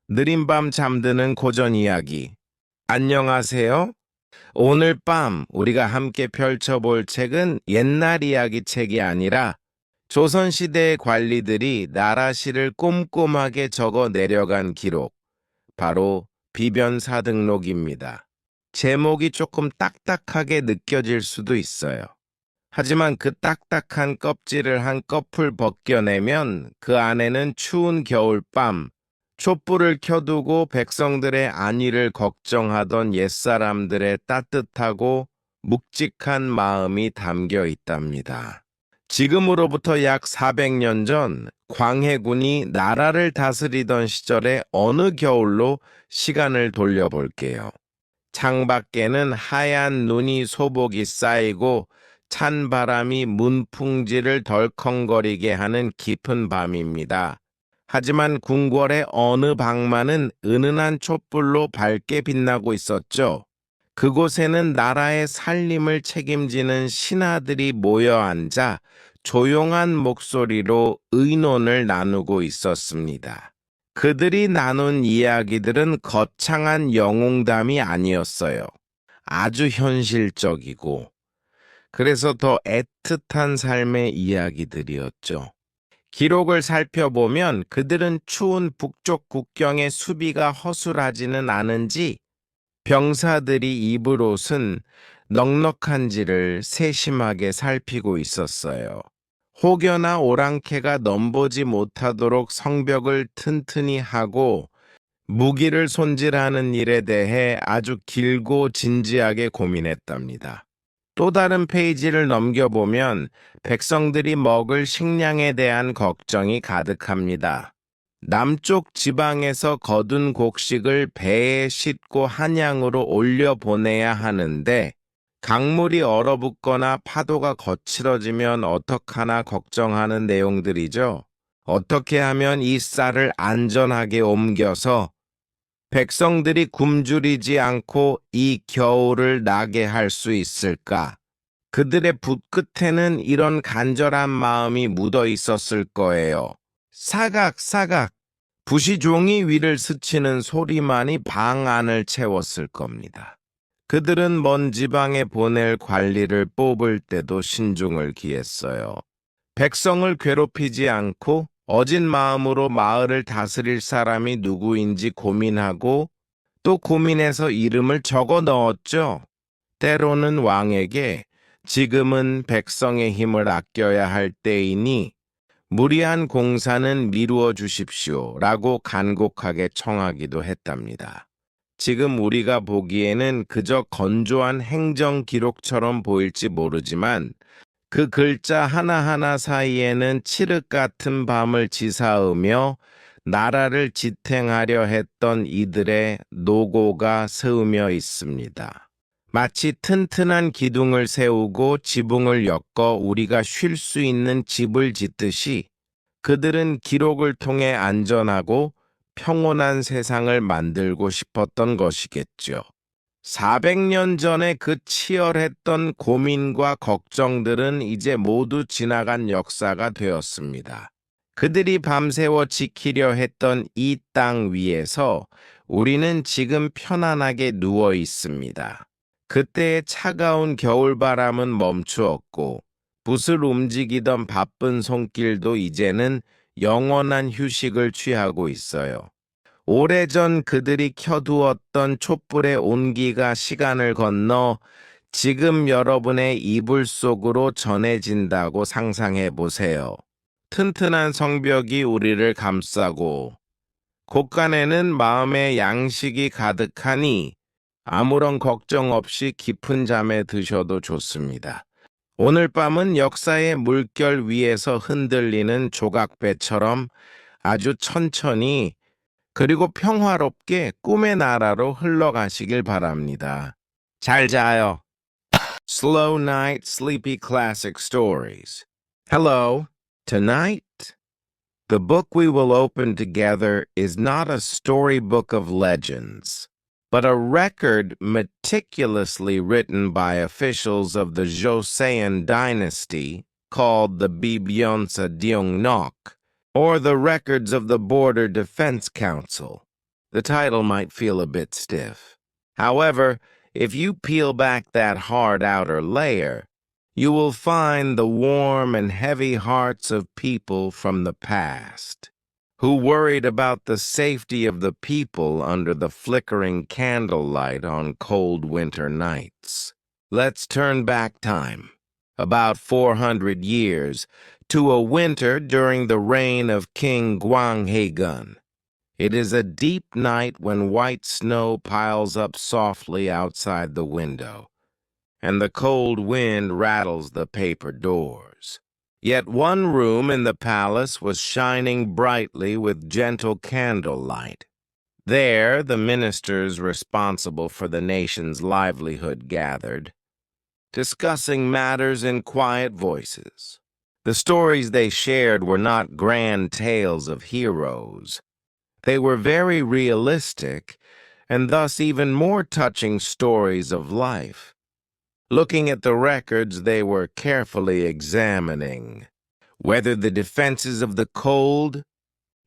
느린 밤 잠드는 고전 이야기. 안녕하세요. 오늘 밤 우리가 함께 펼쳐볼 책은 옛날 이야기 책이 아니라 조선시대의 관리들이 나라시를 꼼꼼하게 적어 내려간 기록, 바로 비변사등록입니다. 제목이 조금 딱딱하게 느껴질 수도 있어요. 하지만 그 딱딱한 껍질을 한꺼풀 벗겨내면 그 안에는 추운 겨울밤, 촛불을 켜두고 백성들의 안위를 걱정하던 옛사람들의 따뜻하고 묵직한 마음이 담겨 있답니다. 지금으로부터 약 400년 전 광해군이 나라를 다스리던 시절의 어느 겨울로 시간을 돌려볼게요. 창밖에는 하얀 눈이 소복이 쌓이고 찬 바람이 문풍지를 덜컹거리게 하는 깊은 밤입니다. 하지만 궁궐의 어느 방만은 은은한 촛불로 밝게 빛나고 있었죠. 그곳에는 나라의 살림을 책임지는 신하들이 모여 앉아 조용한 목소리로 의논을 나누고 있었습니다. 그들이 나눈 이야기들은 거창한 영웅담이 아니었어요. 아주 현실적이고, 그래서 더 애틋한 삶의 이야기들이었죠. 기록을 살펴보면 그들은 추운 북쪽 국경의 수비가 허술하지는 않은지 병사들이 입을 옷은 넉넉한지를 세심하게 살피고 있었어요. 혹여나 오랑캐가 넘보지 못하도록 성벽을 튼튼히 하고 무기를 손질하는 일에 대해 아주 길고 진지하게 고민했답니다. 또 다른 페이지를 넘겨보면 백성들이 먹을 식량에 대한 걱정이 가득합니다. 남쪽 지방에서 거둔 곡식을 배에 싣고 한양으로 올려보내야 하는데 강물이 얼어붙거나 파도가 거칠어지면 어떡하나 걱정하는 내용들이죠. 어떻게 하면 이 쌀을 안전하게 옮겨서 백성들이 굶주리지 않고 이 겨울을 나게 할 수 있을까? 그들의 붓끝에는 이런 간절한 마음이 묻어 있었을 거예요. 사각사각, 붓이 종이 위를 스치는 소리만이 방 안을 채웠을 겁니다. 그들은 먼 지방에 보낼 관리를 뽑을 때도 신중을 기했어요. 백성을 괴롭히지 않고 어진 마음으로 마을을 다스릴 사람이 누구인지 고민하고 또 고민해서 이름을 적어 넣었죠. 때로는 왕에게 지금은 백성의 힘을 아껴야 할 때이니 무리한 공사는 미루어 주십시오라고 간곡하게 청하기도 했답니다. 지금 우리가 보기에는 그저 건조한 행정 기록처럼 보일지 모르지만 그 글자 하나하나 사이에는 칠흑 같은 밤을 지사으며 나라를 지탱하려 했던 이들의 노고가 스으며 있습니다. 마치 튼튼한 기둥을 세우고 지붕을 엮어 우리가 쉴 수 있는 집을 짓듯이 그들은 기록을 통해 안전하고 평온한 세상을 만들고 싶었던 것이겠죠. 400년 전에 그 치열했던 고민과 걱정들은 이제 모두 지나간 역사가 되었습니다. 그들이 밤새워 지키려 했던 이 땅 위에서 우리는 지금 편안하게 누워 있습니다. 그때의 차가운 겨울바람은 멈추었고 붓을 움직이던 바쁜 손길도 이제는 영원한 휴식을 취하고 있어요. 오래전 그들이 켜두었던 촛불의 온기가 시간을 건너 지금 여러분의 이불 속으로 전해진다고 상상해 보세요. 튼튼한 성벽이 우리를 감싸고 곳간에는 마음의 양식이 가득하니 아무런 걱정 없이 깊은 잠에 드셔도 좋습니다. 오늘 밤은 역사의 물결 위에서 흔들리는 조각배처럼 아주 천천히 그리고 평화롭게 꿈의 나라로 흘러가시길 바랍니다. 잘 자요. Slow Night Sleepy Classic Stories. Hello. Tonight, the book we will open together is not a storybook of legends, but a record meticulously written by officials of the Joseon dynasty called the Bibyeonsa Deongnok, or the records of the Border Defense Council. the title might feel a bit stiff. However, if you peel back that hard outer layer, you will find the warm and heavy hearts of people from the past, who worried about the safety of the people under the flickering candlelight on cold winter nights. Let's turn back time, about 400 years, to a winter during the reign of King Gwanghaegun. It is a deep night when white snow piles up softly outside the window, and the cold wind rattles the paper doors. Yet one room in the palace was shining brightly with gentle candlelight. There, the ministers responsible for the nation's livelihood gathered, discussing matters in quiet voices. The stories they shared were not grand tales of heroes. They were very realistic, and thus even more touching stories of life. Looking at the records they were carefully examining, whether the defenses of the cold,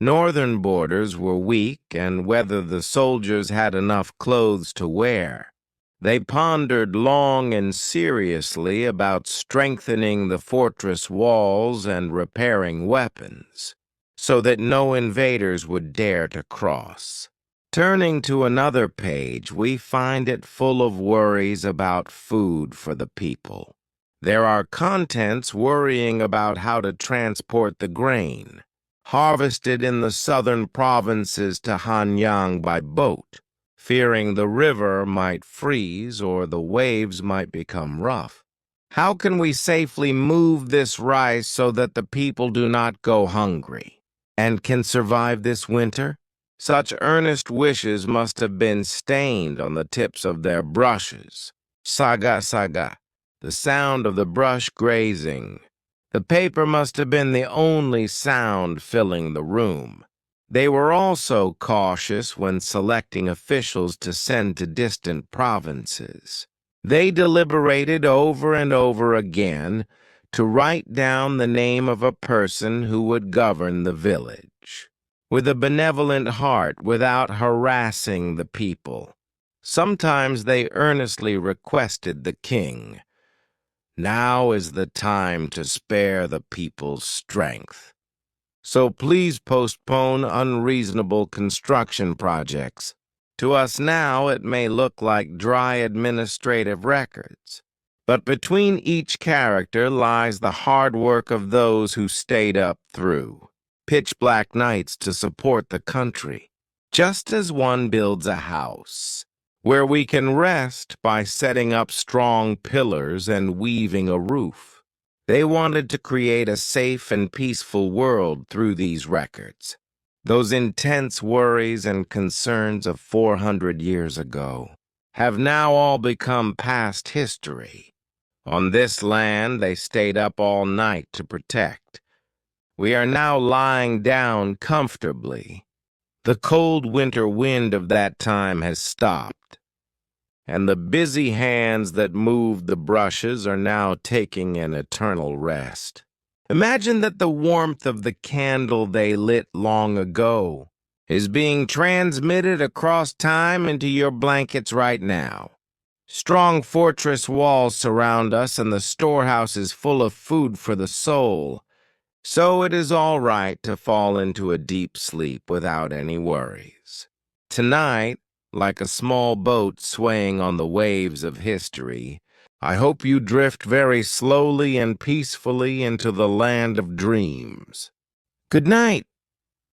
northern borders were weak and whether the soldiers had enough clothes to wear. They pondered long and seriously about strengthening the fortress walls and repairing weapons, so that no invaders would dare to cross. Turning to another page, we find it full of worries about food for the people. There are contents worrying about how to transport the grain, harvested in the southern provinces, to Hanyang by boat, fearing the river might freeze or the waves might become rough. How can we safely move this rice so that the people do not go hungry and can survive this winter? Such earnest wishes must have been stained on the tips of their brushes. Saga, saga, the sound of the brush grazing. The paper must have been the only sound filling the room. They were also cautious when selecting officials to send to distant provinces. They deliberated over and over again to write down the name of a person who would govern the village, with a benevolent heart, without harassing the people. Sometimes they earnestly requested the king, "Now is the time to spare the people's strength. So please postpone unreasonable construction projects." To us now it may look like dry administrative records, but between each character lies the hard work of those who stayed up through pitch-black nights to support the country, just as one builds a house, where we can rest by setting up strong pillars and weaving a roof. They wanted to create a safe and peaceful world through these records. Those intense worries and concerns of 400 years ago have now all become past history. On this land, they stayed up all night to protect. We are now lying down comfortably. The cold winter wind of that time has stopped, and the busy hands that moved the brushes are now taking an eternal rest. Imagine that the warmth of the candle they lit long ago is being transmitted across time into your blankets right now. Strong fortress walls surround us, and the storehouse is full of food for the soul. So it is all right to fall into a deep sleep without any worries. Tonight, like a small boat swaying on the waves of history, I hope you drift very slowly and peacefully into the land of dreams. Good night.